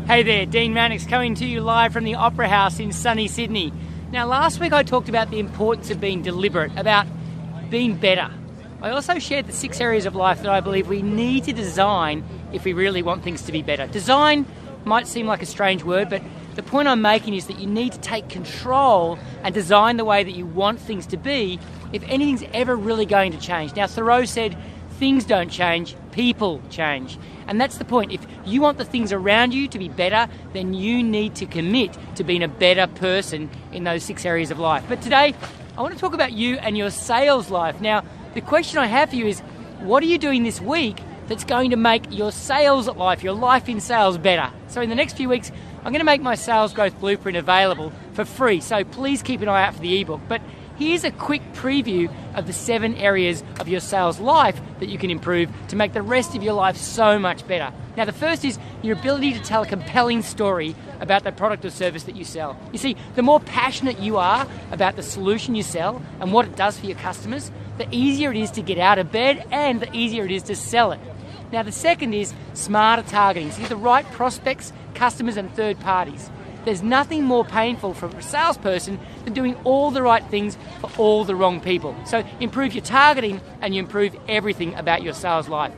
Hey there, Dean Mannix coming to you live from the Opera House in sunny Sydney. Now last week I talked about the importance of being deliberate, about being better. I also shared the 6 areas of life that I believe we need to design if we really want things to be better. Design might seem like a strange word, but the point I'm making is that you need to take control and design the way that you want things to be if anything's ever really going to change. Now Thoreau said, things don't change, people change. And that's the point. If you want the things around you to be better, then you need to commit to being a better person in those 6 areas of life. But today, I want to talk about you and your sales life. Now, the question I have for you is, what are you doing this week that's going to make your sales life, your life in sales, better? So in the next few weeks, I'm going to make my sales growth blueprint available for free. So please keep an eye out for the ebook. But here's a quick preview of the 7 areas of your sales life that you can improve to make the rest of your life so much better. Now, the first is your ability to tell a compelling story about the product or service that you sell. You see, the more passionate you are about the solution you sell and what it does for your customers, the easier it is to get out of bed and the easier it is to sell it. Now, the second is smarter targeting. So, the right prospects, customers, and third parties. There's nothing more painful for a salesperson than doing all the right things for all the wrong people. So improve your targeting and you improve everything about your sales life.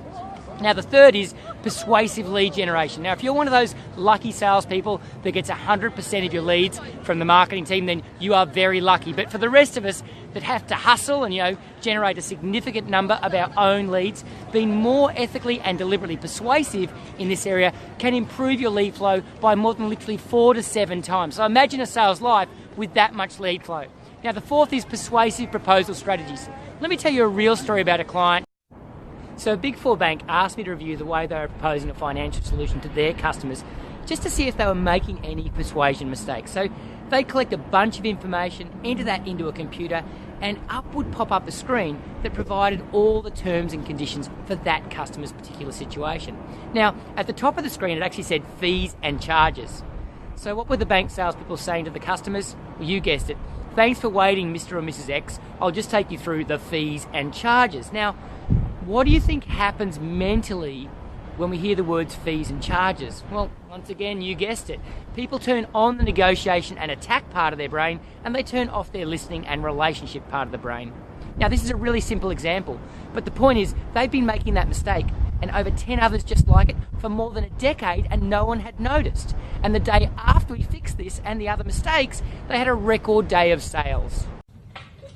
Now the third is persuasive lead generation. Now if you're one of those lucky salespeople that gets 100% of your leads from the marketing team, then you are very lucky. But for the rest of us that have to hustle and generate a significant number of our own leads, being more ethically and deliberately persuasive in this area can improve your lead flow by more than literally 4 to 7 times. So imagine a sales life with that much lead flow. Now the fourth is persuasive proposal strategies. Let me tell you a real story about a client. So a Big 4 bank asked me to review the way they were proposing a financial solution to their customers just to see if they were making any persuasion mistakes. So they'd collect a bunch of information, enter that into a computer, and up would pop up a screen that provided all the terms and conditions for that customer's particular situation. Now, at the top of the screen, it actually said fees and charges. So what were the bank salespeople saying to the customers? Well, you guessed it. Thanks for waiting, Mr. or Mrs. X. I'll just take you through the fees and charges. Now, what do you think happens mentally when we hear the words fees and charges? Well, once again, you guessed it. People turn on the negotiation and attack part of their brain, and they turn off their listening and relationship part of the brain. Now, this is a really simple example, but the point is they've been making that mistake and over 10 others just like it for more than a decade, and no one had noticed. And the day after we fixed this and the other mistakes, they had a record day of sales.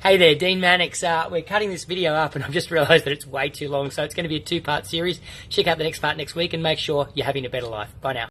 Hey there, Dean Mannix. We're cutting this video up and I've just realised that it's way too long, so it's going to be a 2-part series. Check out the next part next week and make sure you're having a better life. Bye now.